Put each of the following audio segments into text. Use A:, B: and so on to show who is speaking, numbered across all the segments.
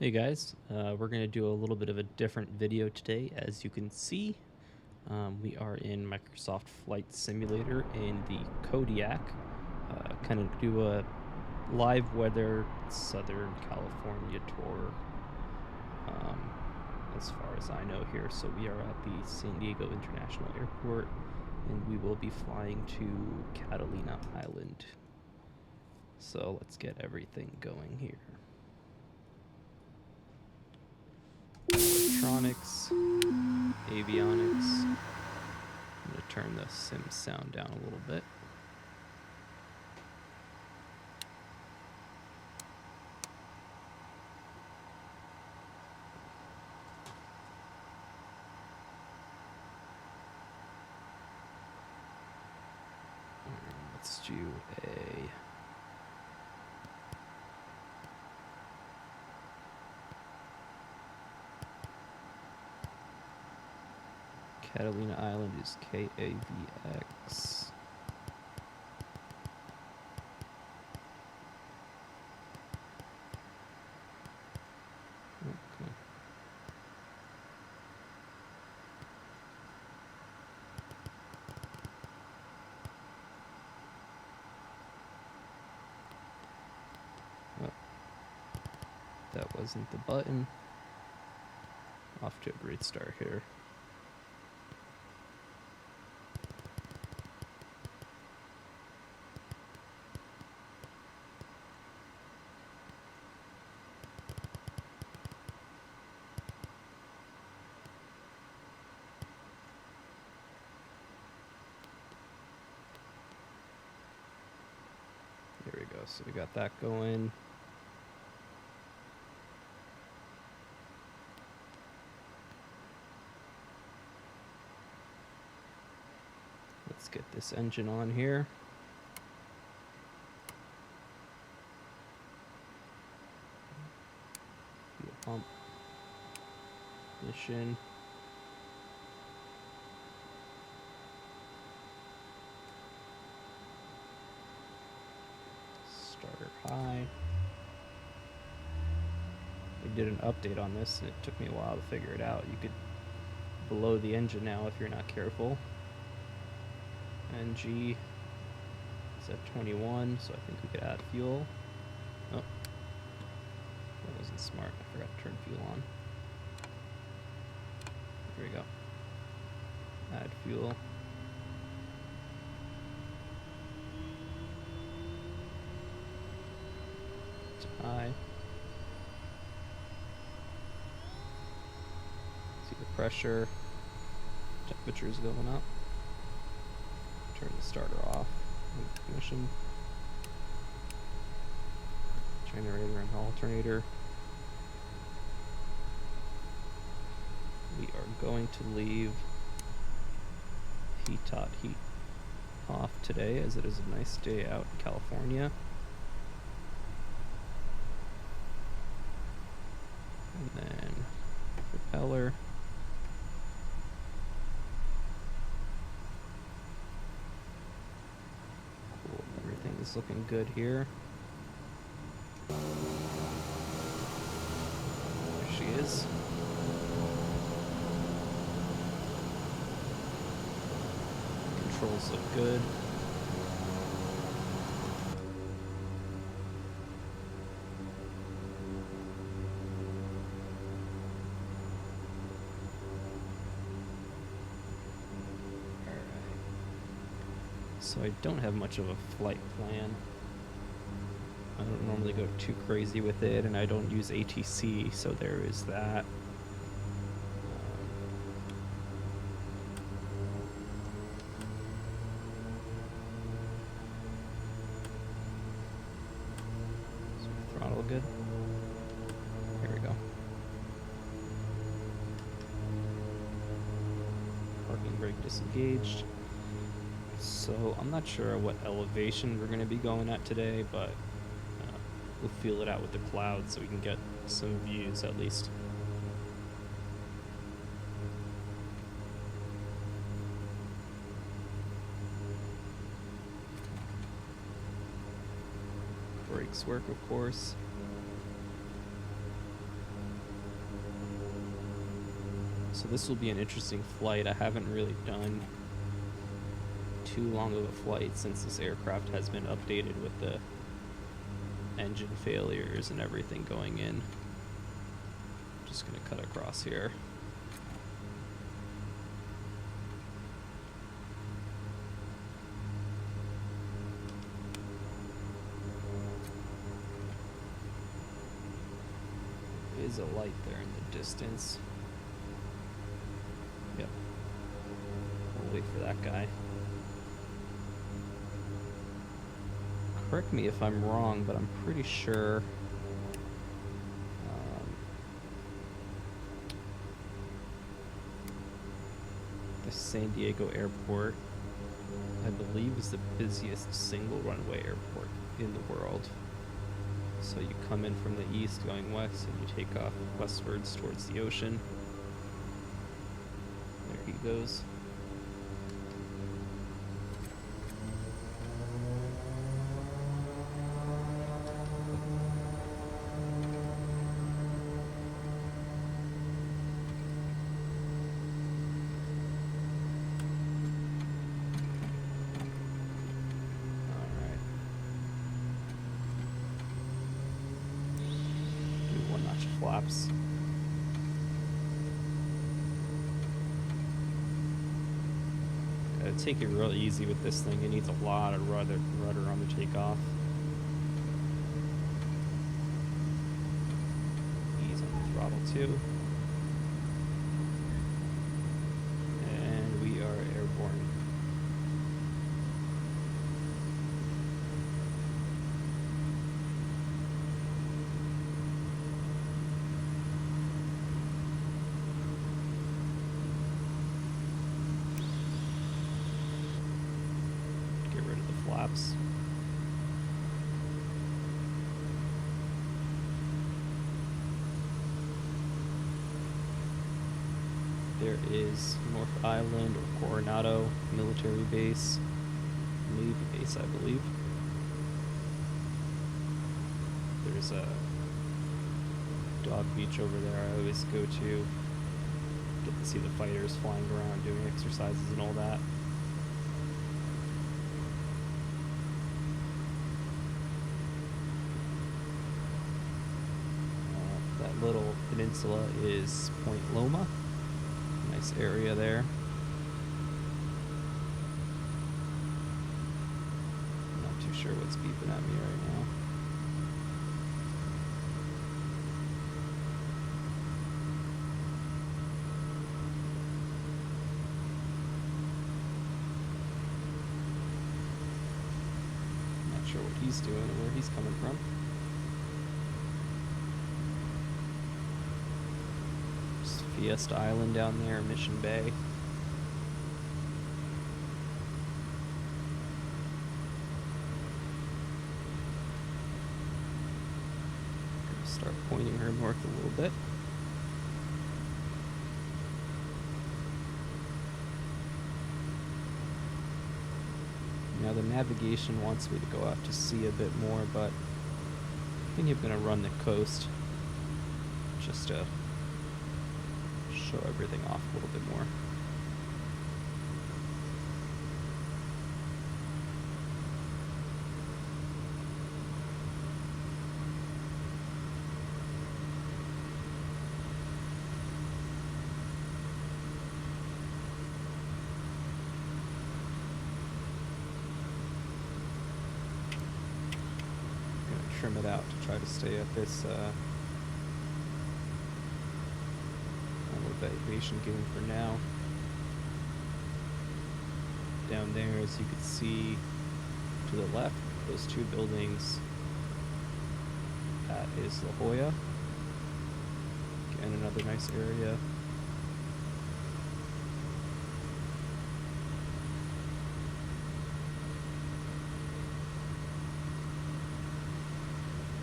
A: Hey guys, we're going to do a little bit of a different video today. As you can see, we are in Microsoft Flight Simulator in the Kodiak. Kind of do a live weather Southern California tour, as far as I know here. So we are at the San Diego International Airport, and we will be flying to Catalina Island. So let's get everything going here. Electronics, avionics. I'm going to turn the sim sound down a little bit. Let's do a Catalina Island is KAVX. Okay. Oh, that wasn't the button. Off to a great start here. There we go. So we got that going. Let's get this engine on here. Fuel pump. Ignition. Starter high. We did an update on this and it took me a while to figure it out. You could blow the engine now if you're not careful. NG is at 21, so I think we could add fuel. Oh, that wasn't smart. I forgot to turn fuel on. There we go. Add fuel. High. See the pressure, temperature is going up. Turn the starter off. Ignition. Generator and alternator. We are going to leave heat off today, as it is a nice day out in California. And then propeller. Cool, everything is looking good here. There she is. Controls look good. So I don't have much of a flight plan. I don't normally go too crazy with it, and I don't use ATC, so there is that. Is the throttle good? Here we go. Parking brake disengaged. So I'm not sure what elevation we're going to be going at today, but we'll feel it out with the clouds so we can get some views at least. Brakes work, of course. So this will be an interesting flight. I haven't really done too long of a flight since this aircraft has been updated with the engine failures and everything going in. Just gonna cut across here. There is a light there in the distance. Yep. We'll wait for that guy. Correct me if I'm wrong, but I'm pretty sure the San Diego airport, I believe, is the busiest single runway airport in the world. So you come in from the east going west and you take off westwards towards the ocean. There he goes. Flaps. Gotta take it real easy with this thing. It needs a lot of rudder on the takeoff. Ease on the throttle too. And we are airborne. Flaps. There is North Island or Coronado military base, Navy base, I believe. There's a dog beach over there I always go to. Get to see the fighters flying around doing exercises and all that. Little peninsula is Point Loma. Nice area there. Not too sure what's beeping at me right now. Not sure what he's doing or where he's coming from. Fiesta Island down there, Mission Bay. Gonna start pointing her north a little bit. Now the navigation wants me to go out to sea a bit more, but I think I'm gonna run the coast just to show everything off a little bit more. I'm gonna trim it out to try to stay at this elevation gain for now. Down there, as you can see to the left, those two buildings, that is La Jolla. Again, another nice area.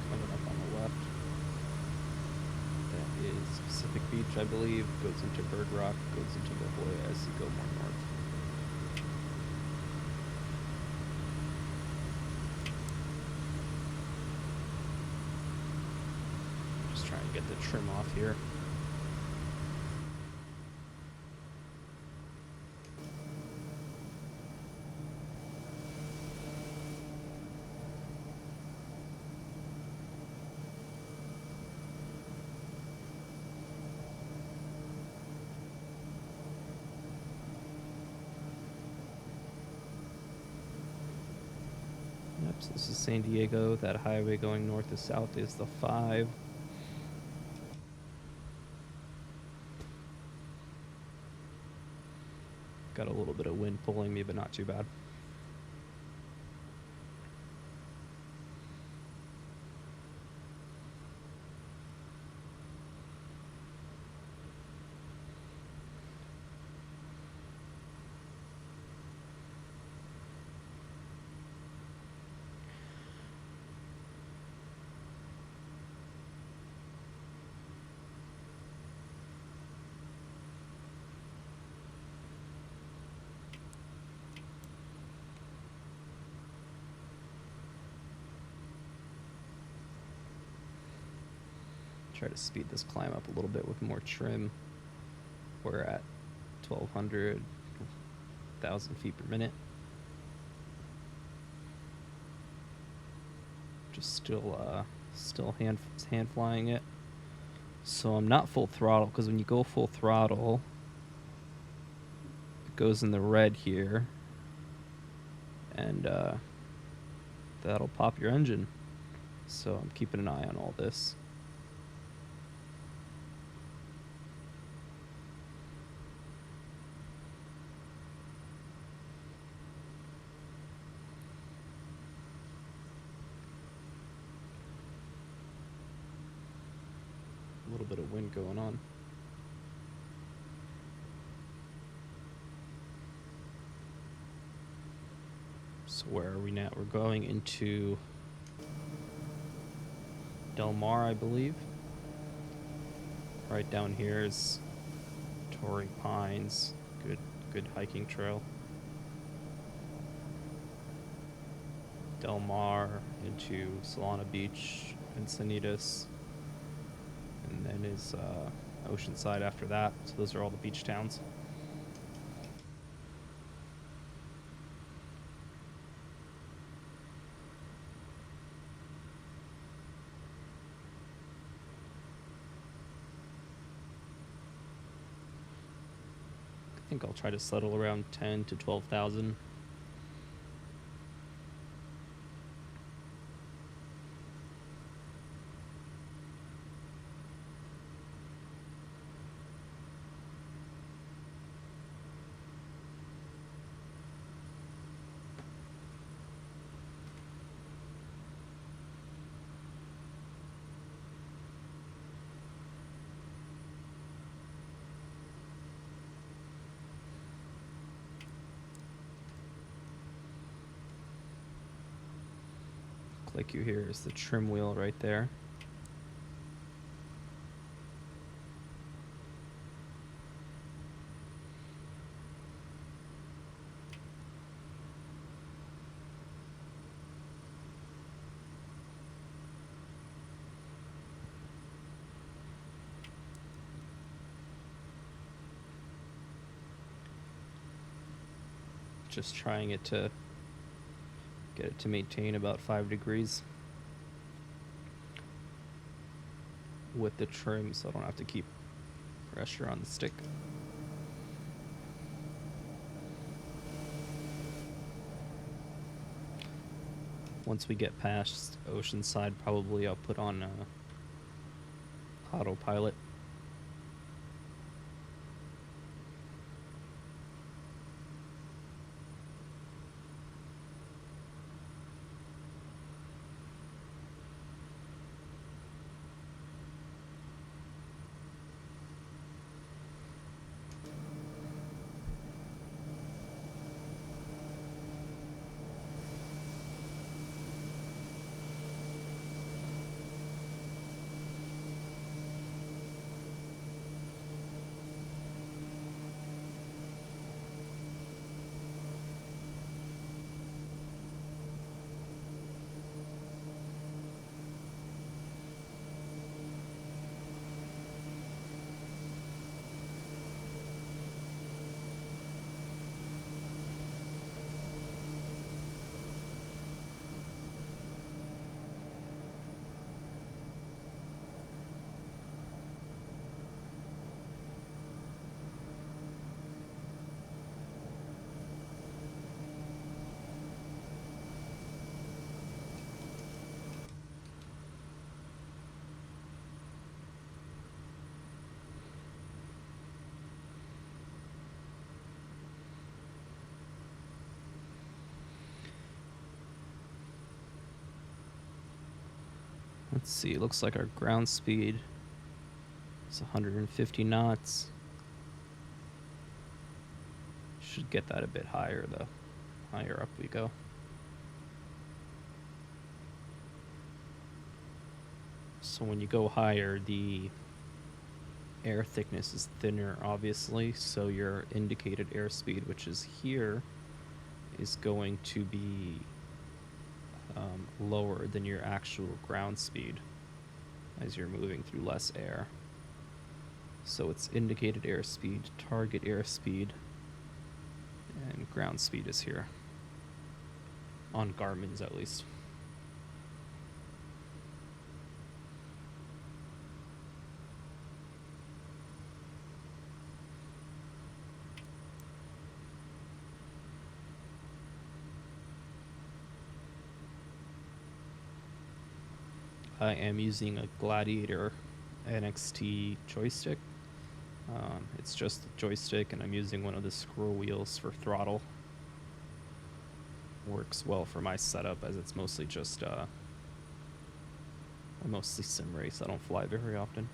A: Coming up on the left, that is Pacific Beach, I believe, goes into Bird Rock, goes into La Jolla as you go more north. Just trying to get the trim off here. So this is San Diego. That highway going north to south is the 5. Got a little bit of wind pulling me, but not too bad. Try to speed this climb up a little bit with more trim. We're at 1,200, 1,000 feet per minute. Just still hand flying it. So I'm not full throttle, because when you go full throttle, it goes in the red here, and that'll pop your engine. So I'm keeping an eye on all this. A little bit of wind going on. So where are we now? We're going into Del Mar, I believe. Right down here is Torrey Pines. Good hiking trail. Del Mar into Solana Beach, Encinitas, and then is Oceanside after that. So those are all the beach towns. I think I'll try to settle around 10 to 12,000. Like you hear is the trim wheel right there. Just trying it to get it to maintain about 5 degrees with the trim, so I don't have to keep pressure on the stick. Once we get past Oceanside, probably I'll put on Autopilot. Let's see, it looks like our ground speed is 150 knots. Should get that a bit higher though. Higher up we go. So when you go higher, the air thickness is thinner, obviously, so your indicated airspeed, which is here, is going to be lower than your actual ground speed as you're moving through less air. So it's indicated airspeed, target airspeed, and ground speed is here. On Garmin's, at least. I am using a Gladiator NXT joystick. It's just a joystick, and I'm using one of the scroll wheels for throttle. Works well for my setup, as it's mostly just I mostly sim race. I don't fly very often.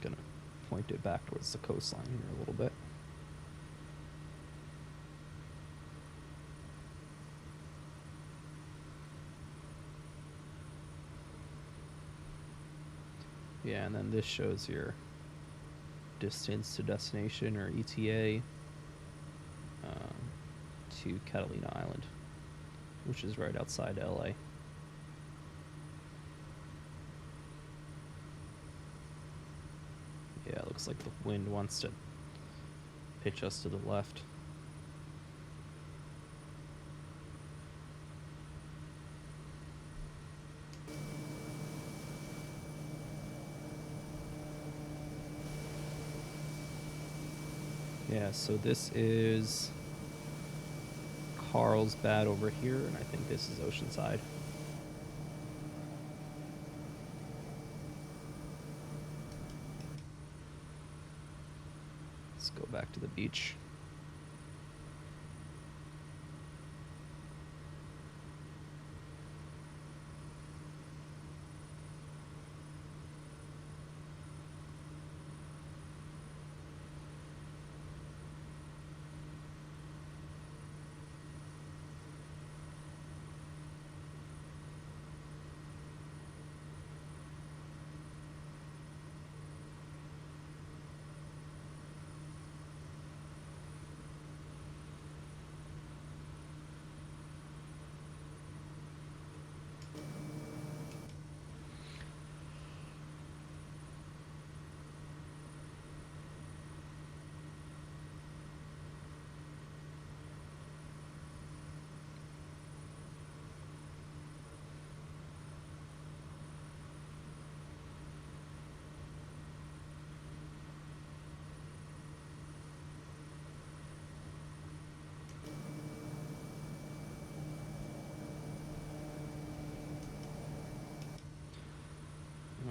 A: Gonna point it back towards the coastline here a little bit. Yeah, and then this shows your distance to destination, or ETA, to Catalina Island, which is right outside LA. Yeah, it looks like the wind wants to pitch us to the left. Yeah, so this is Carlsbad over here, and I think this is Oceanside. Let's go back to the beach.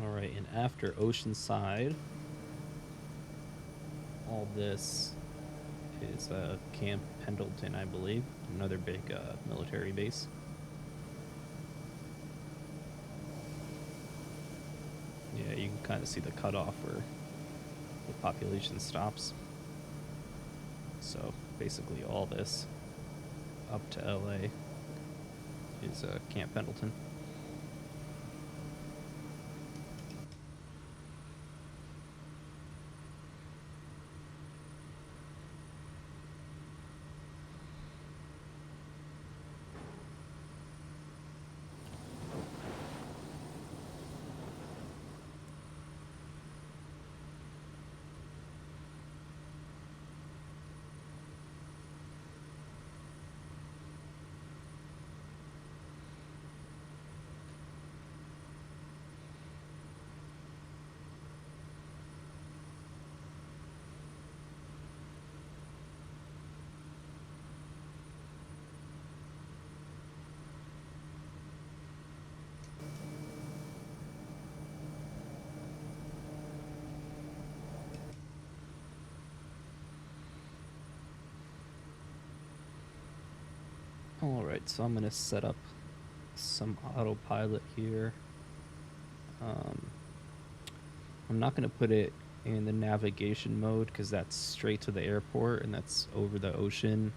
A: Alright, and after Oceanside, all this is Camp Pendleton, I believe. Another big military base. Yeah, you can kind of see the cutoff where the population stops. So basically all this up to LA is Camp Pendleton. Alright, so I'm going to set up some autopilot here. I'm not going to put it in the navigation mode because that's straight to the airport and that's over the ocean.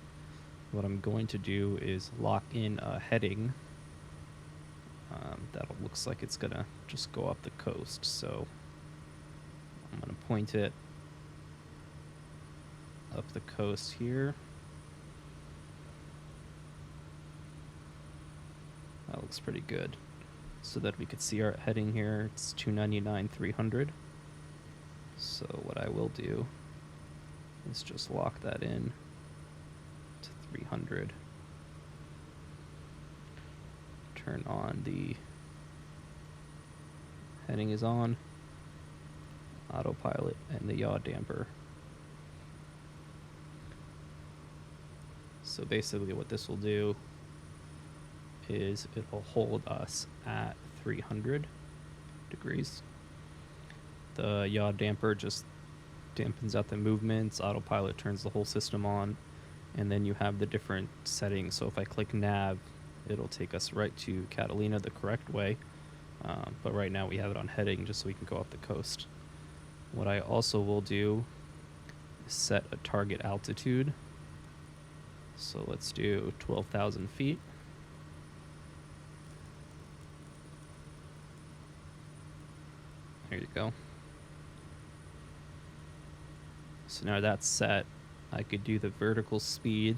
A: What I'm going to do is lock in a heading that looks like it's going to just go up the coast. So I'm going to point it up the coast here. That looks pretty good. So that we could see our heading here. It's 299, 300. So what I will do is just lock that in to 300. Turn on the heading is on, autopilot, and the yaw damper. So basically what this will do is it will hold us at 300 degrees. The yaw damper just dampens out the movements, autopilot turns the whole system on, and then you have the different settings. So if I click nav, it'll take us right to Catalina the correct way, but right now we have it on heading just so we can go up the coast. What I also will do is set a target altitude. So let's do 12,000 feet. There you go. So now that's set, I could do the vertical speed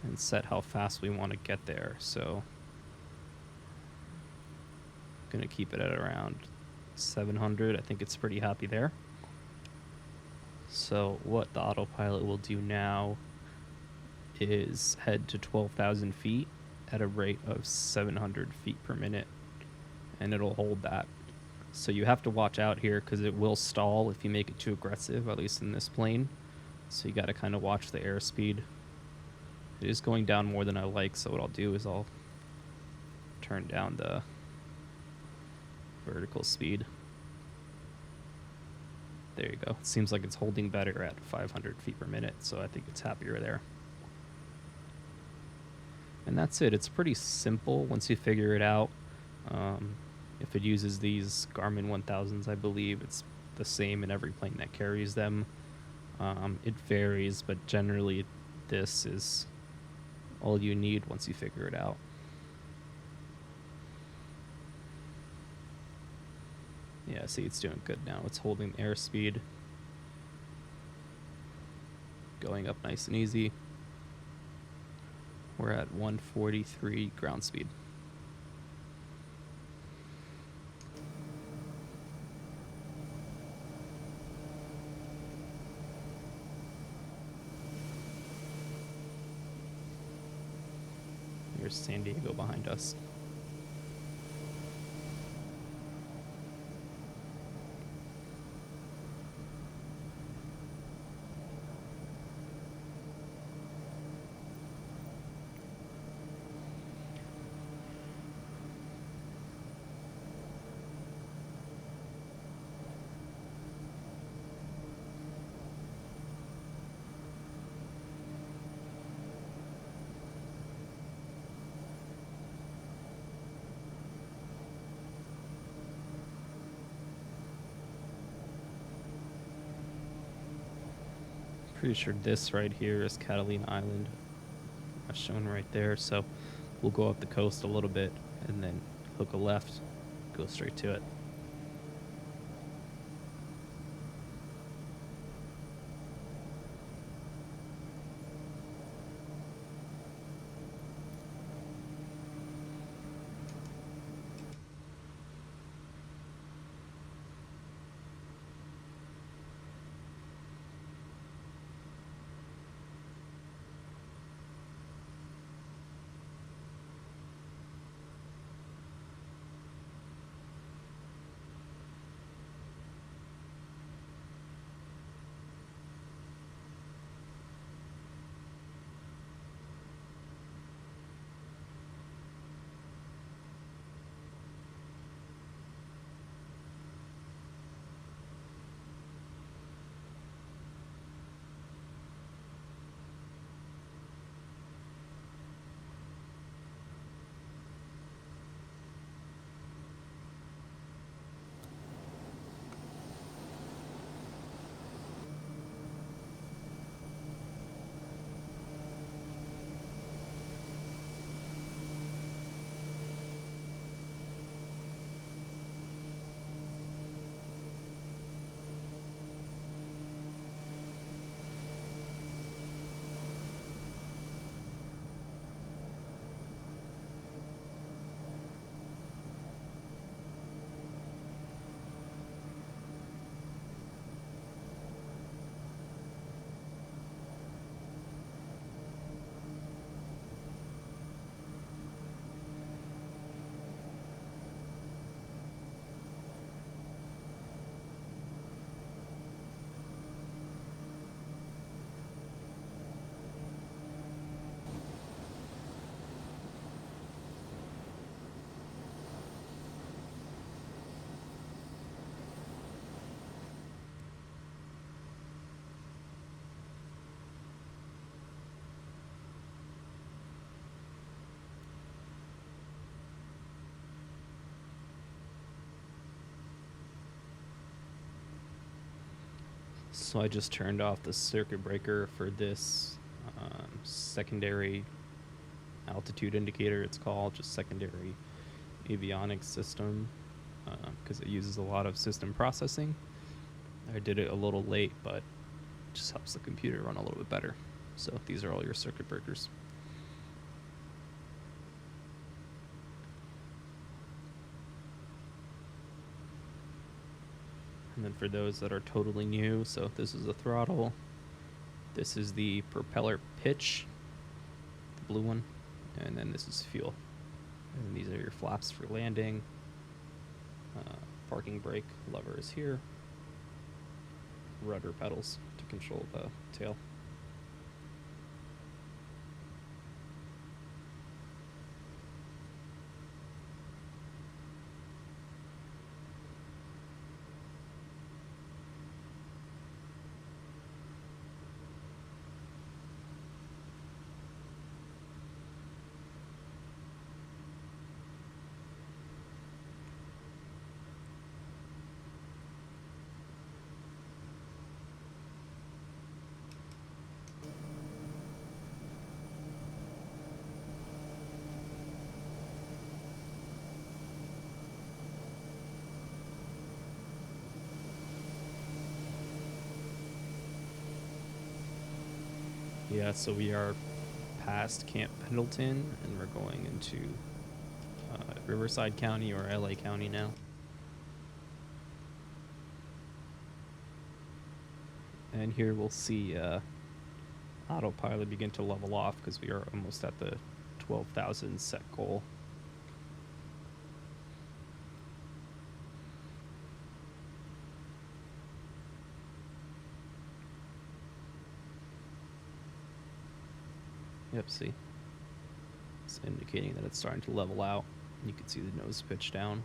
A: and set how fast we want to get there. So I'm going to keep it at around 700. I think it's pretty happy there. So what the autopilot will do now is head to 12,000 feet at a rate of 700 feet per minute, and it'll hold that. So you have to watch out here because it will stall if you make it too aggressive, at least in this plane. So you got to kind of watch the airspeed. It is going down more than I like, so what I'll do is I'll turn down the vertical speed. There you go. It seems like it's holding better at 500 feet per minute, so I think it's happier there. And that's it. It's pretty simple once you figure it out. If it uses these Garmin 1000s, I believe it's the same in every plane that carries them. It varies, but generally this is all you need once you figure it out. Yeah, see, it's doing good now. It's holding airspeed, going up nice and easy. We're at 143 ground speed. Here's San Diego behind us. Pretty sure this right here is Catalina Island. That's shown right there. So we'll go up the coast a little bit and then hook a left, go straight to it. So I just turned off the circuit breaker for this secondary altitude indicator, it's called, just secondary avionics system, because it uses a lot of system processing. I did it a little late, but it just helps the computer run a little bit better. So these are all your circuit breakers. And then for those that are totally new, so this is the throttle, this is the propeller pitch, the blue one, and then this is fuel. And these are your flaps for landing. Parking brake lever is here. Rudder pedals to control the tail. Yeah, so we are past Camp Pendleton, and we're going into Riverside County or LA County now. And here we'll see Autopilot begin to level off because we are almost at the 12,000 set goal. Yep, see? It's indicating that it's starting to level out. You can see the nose pitch down.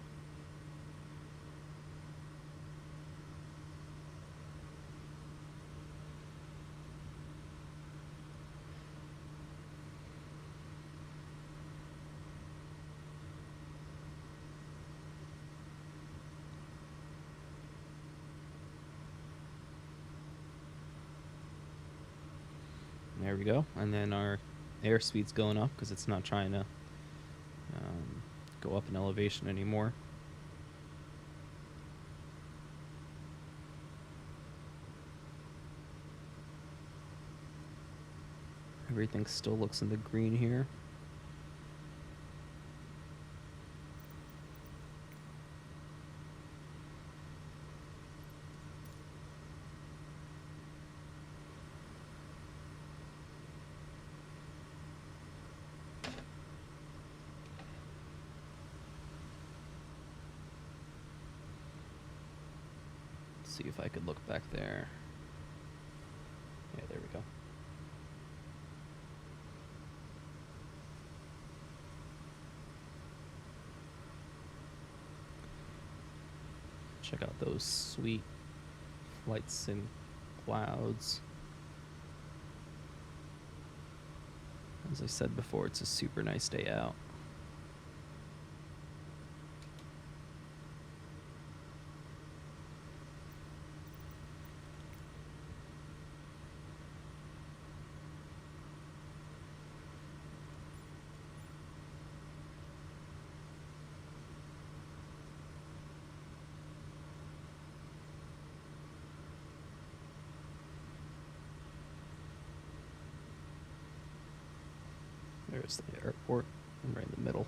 A: There we go. And then our airspeed's going up because it's not trying to go up in elevation anymore. Everything still looks in the green here. See if I could look back there. Yeah, there we go. Check out those sweet flight sim clouds. As I said before, it's a super nice day out. There's the airport, right in the middle.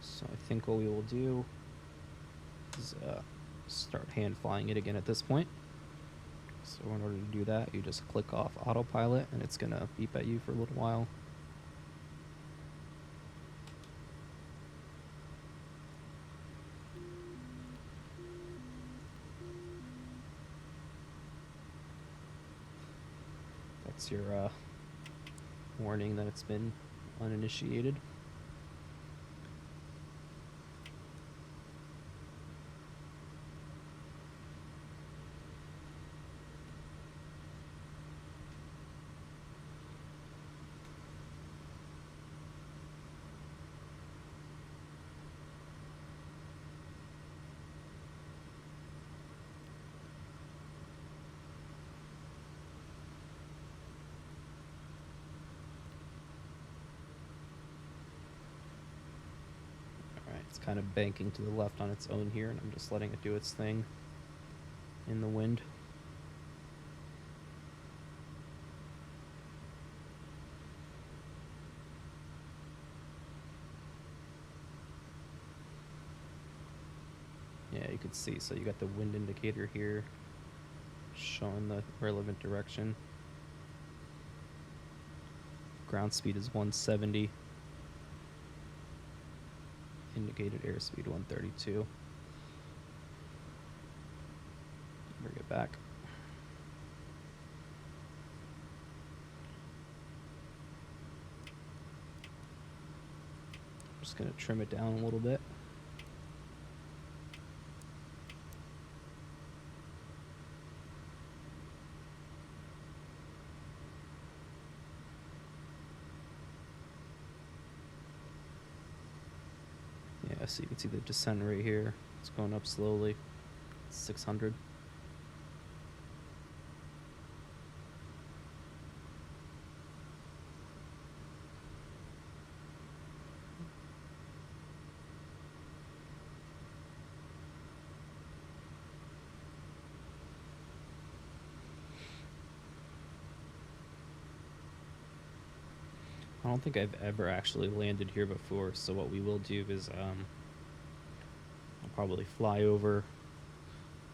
A: So I think what we will do is start hand flying it again at this point. So in order to do that, you just click off Autopilot and it's gonna beep at you for a little while. That's your warning that it's been uninitiated. kind of banking to the left on its own here, and I'm just letting it do its thing in the wind. Yeah, you can see, so you got the wind indicator here showing the relevant direction. Ground speed is 170. Indicated airspeed 132. Bring it back. I'm just going to trim it down a little bit. Yeah, so you can see the descent right here. It's going up slowly. 600. I don't think I've ever actually landed here before, so what we will do is I'll probably fly over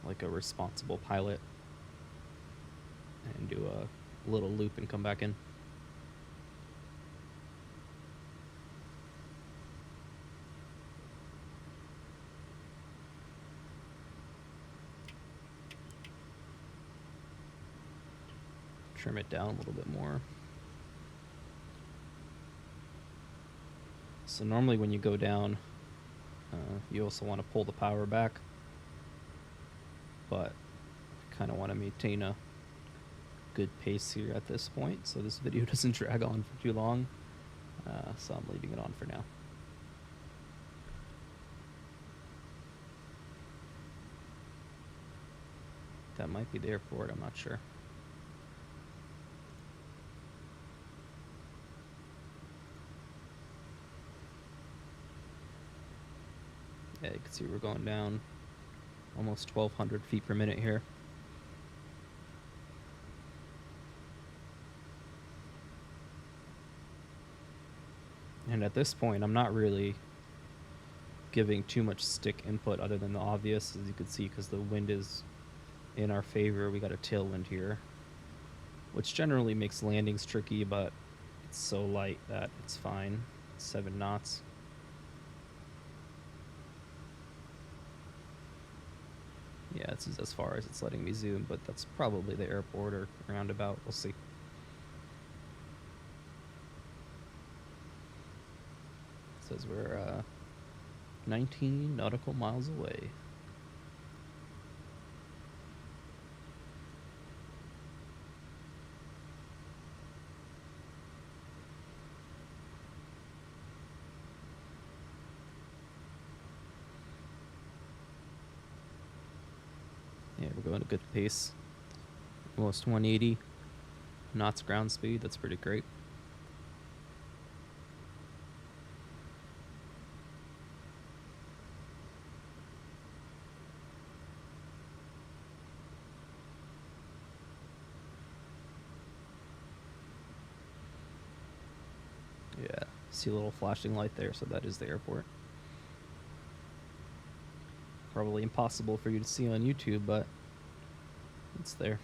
A: like a responsible pilot and do a little loop and come back in. Trim it down a little bit more. So normally when you go down, you also want to pull the power back, but kind of want to maintain a good pace here at this point, so this video doesn't drag on for too long, so I'm leaving it on for now. That might be the airport, I'm not sure. Yeah, you can see we're going down almost 1,200 feet per minute here. And at this point, I'm not really giving too much stick input other than the obvious, as you can see, because the wind is in our favor. We got a tailwind here, which generally makes landings tricky, but it's so light that it's fine. 7 knots. Yeah, this is as far as it's letting me zoom, but that's probably the airport or roundabout. We'll see. It says we're 19 nautical miles away. Yeah, we're going at a good pace. Almost 180 knots ground speed. That's pretty great. Yeah, see a little flashing light there, so that is the airport. Probably impossible for you to see on YouTube, but it's there.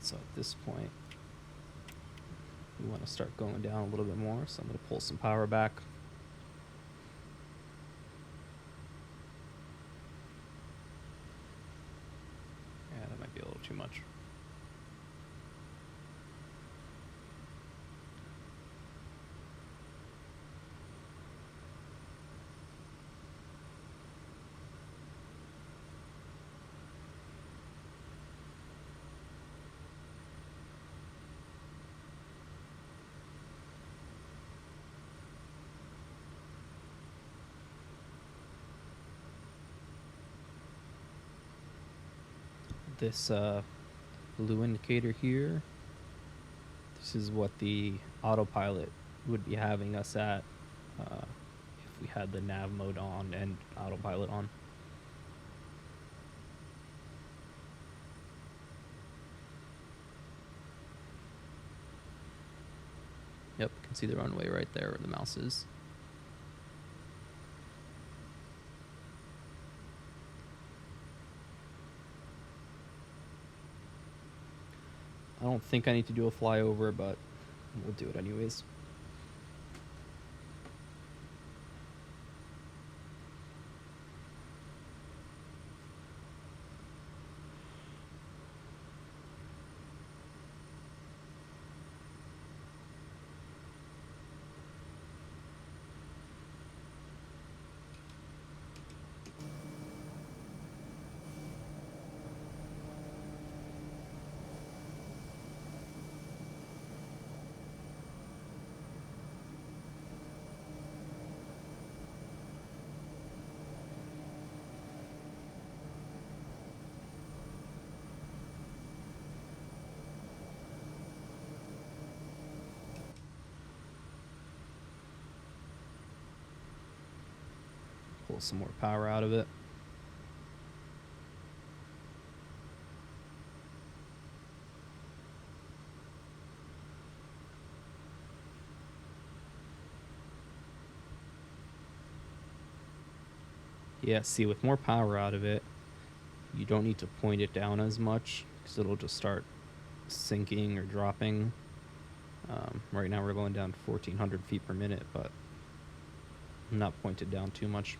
A: So at this point, we want to start going down a little bit more. So I'm going to pull some power back. too much. This blue indicator here, this is what the autopilot would be having us at if we had the nav mode on and autopilot on. Yep, you can see the runway right there where the mouse is. I don't think I need to do a flyover, but we'll do it anyways. Pull some more power out of it. Yeah, see, with more power out of it, you don't need to point it down as much because it'll just start sinking or dropping. Right now we're going down to 1,400 feet per minute, but I'm not pointed down too much.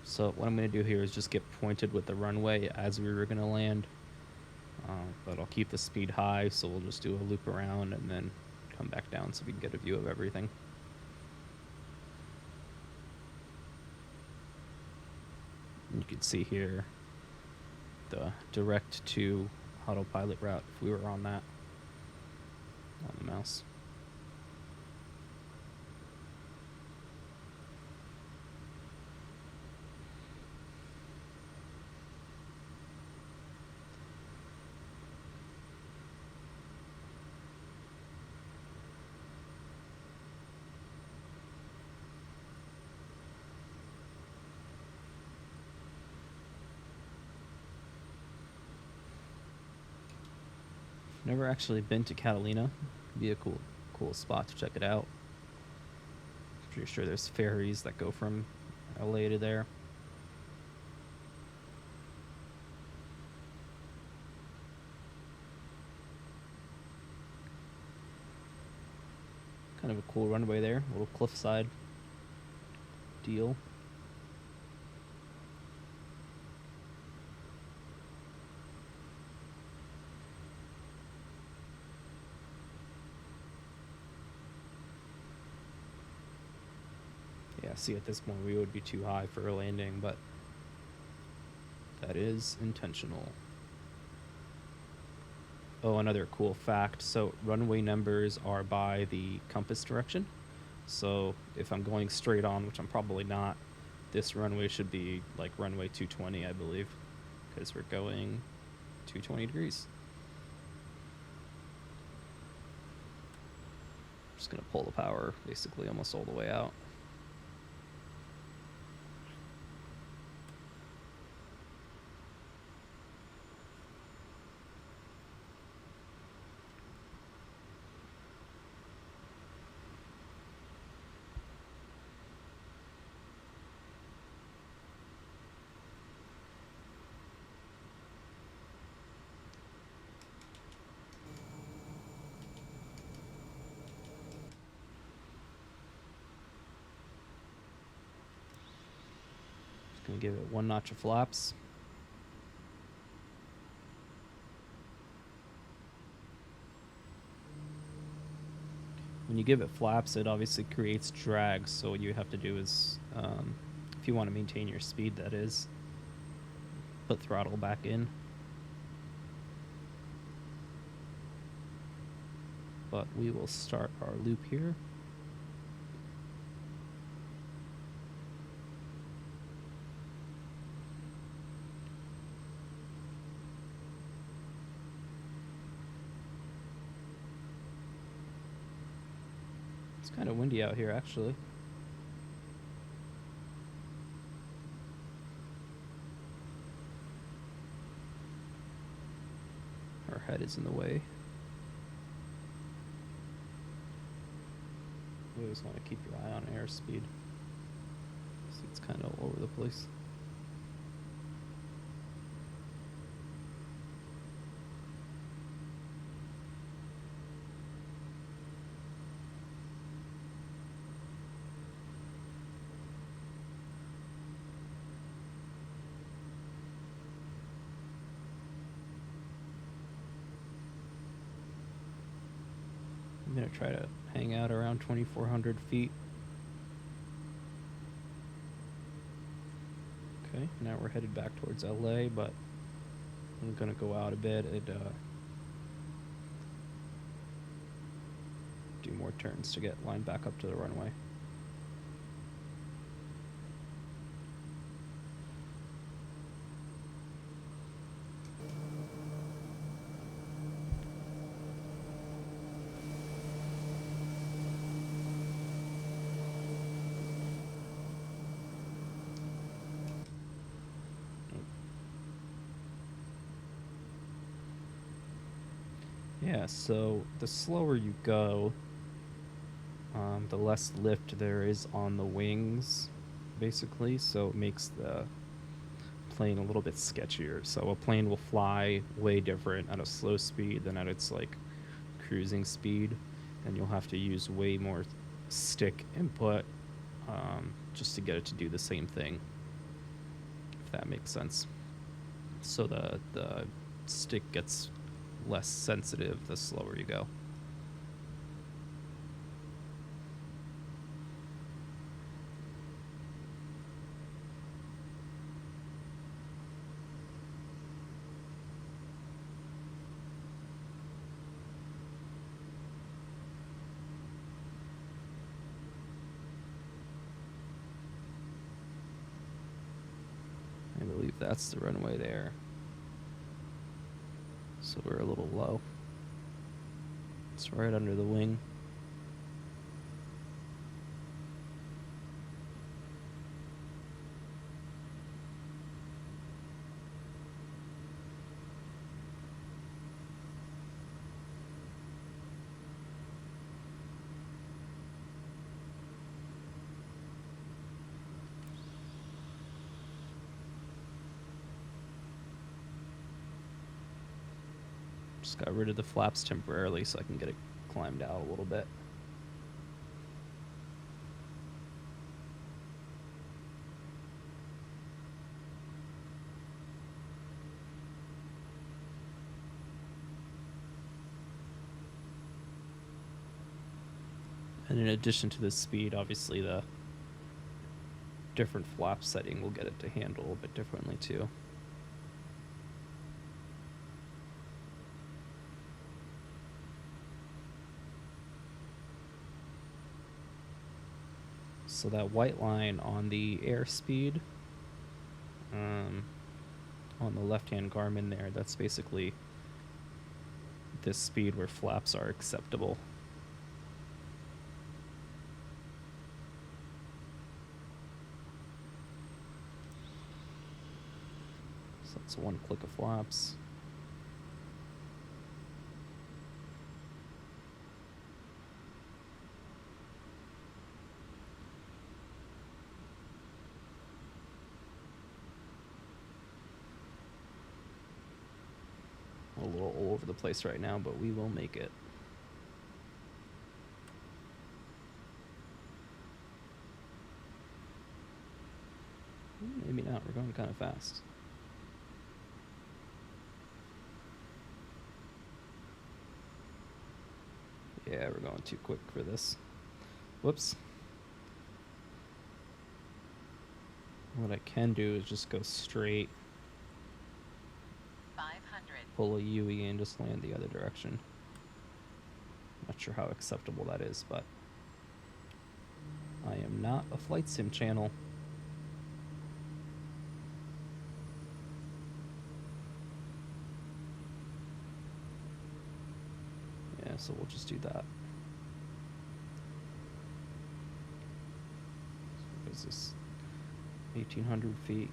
A: So what I'm going to do here is just get pointed with the runway as we were going to land. But I'll keep the speed high, so we'll just do a loop around and then come back down so we can get a view of everything. You can see here the direct to autopilot route if we were on that on the mouse. Never actually been to Catalina. It'd be a cool spot to check it out. Pretty sure there's ferries that go from LA to there. Kind of a cool runway there, a little cliffside deal. Yeah, see, at this point we would be too high for a landing, but that is intentional. Oh, another cool fact. So runway numbers are by the compass direction. So if I'm going straight on, which I'm probably not, this runway should be like runway 220, I believe, because we're going 220 degrees. Just going to pull the power basically almost all the way out. Gonna give it one notch of flaps. when you give it flaps, it obviously creates drag. So what you have to do is, if you want to maintain your speed, that is, put throttle back in. But we will start our loop here. It's kind of windy out here, actually. Our head is in the way. You always want to keep your eye on airspeed. See, it's kind of all over the place. I'm going to try to hang out around 2,400 feet. Okay, now we're headed back towards LA, but I'm going to go out a bit and do more turns to get lined back up to the runway. Yeah, so the slower you go, the less lift there is on the wings, basically, so it makes the plane a little bit sketchier. So a plane will fly way different at a slow speed than at its like cruising speed, and you'll have to use way more stick input just to get it to do the same thing, if that makes sense. So the stick gets less sensitive the slower you go. I believe that's the runway there. So we're a little low. It's right under the wing. Just got rid of the flaps temporarily so I can get it climbed out a little bit. And in addition to the speed, obviously the different flap setting will get it to handle a bit differently too. So that white line on the airspeed, on the left-hand Garmin there, that's basically this speed where flaps are acceptable. So that's one click of flaps. A little all over the place right now, but we will make it. Maybe not, we're going kind of fast. Yeah, Yeah, we're going too quick for this. Whoops. What I can do is just go straight,
B: 500.
A: pull a UE and just land the other direction. Not sure how acceptable that is, but I am not a flight sim channel. Yeah, so we'll just do that. What is this? 1,800 feet.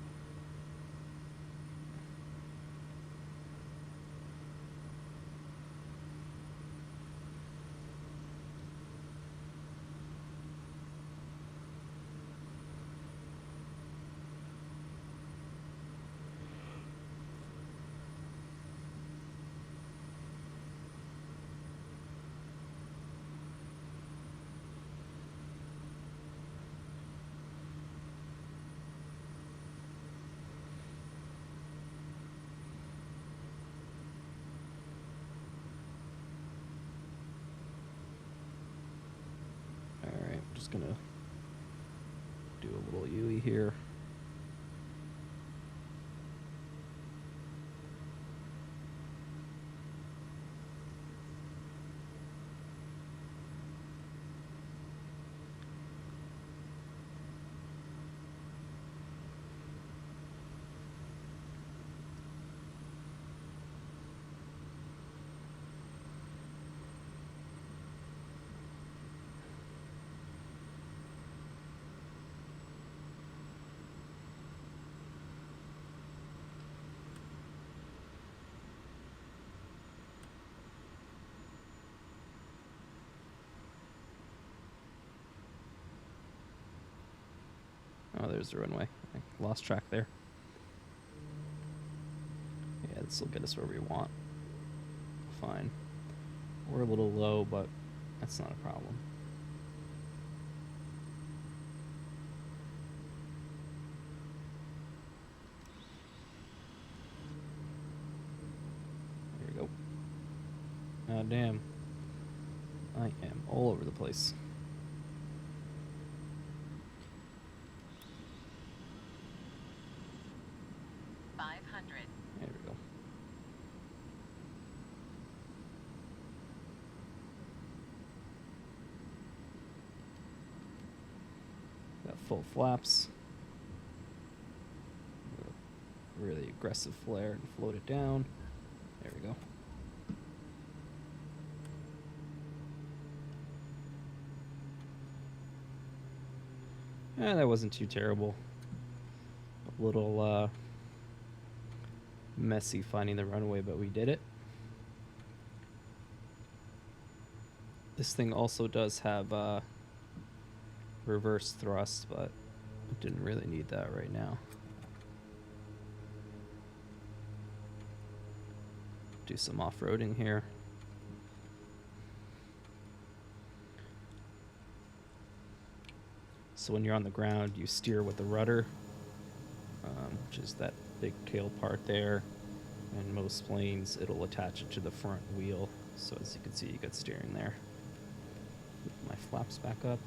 A: Alright, I'm just gonna do a little UE here. Oh, there's the runway. I lost track there. Yeah, this will get us where we want. Fine. We're a little low, but that's not a problem. There you go. Ah, damn. I am all over the place.
B: 500.
A: There we go. Got full flaps. Really aggressive flare and float it down. There we go. Yeah, that wasn't too terrible. A little messy finding the runway, but we did it. This thing also does have reverse thrust, but I didn't really need that right now. Do some off-roading here. So when you're on the ground, you steer with the rudder, which is that big tail part there. And most planes, it'll attach it to the front wheel. So as you can see, you got steering there. Lift my flaps back up.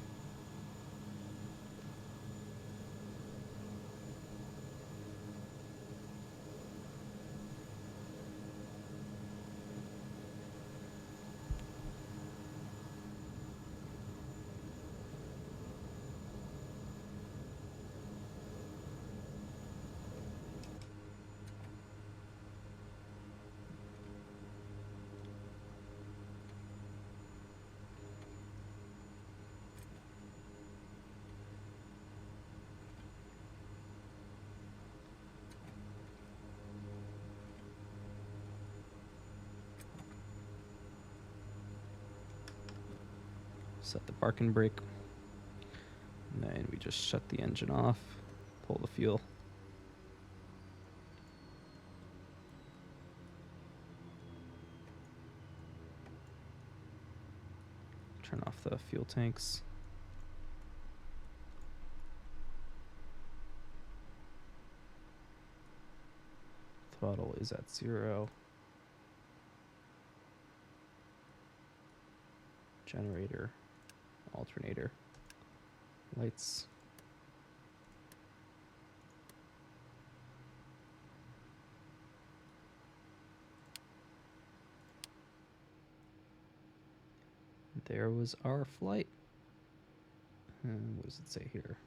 A: Set the parking brake. And then we just shut the engine off, pull the fuel. Turn off the fuel tanks. Throttle is at 0. generator, alternator, lights. There was our flight. What does it say here?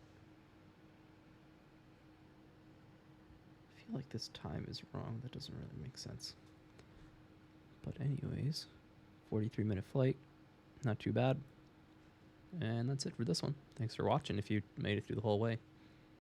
A: I feel like this time is wrong. That doesn't really make sense. But anyways, 43-minute flight. Not too bad. And that's it for this one. Thanks for watching if you made it through the whole way.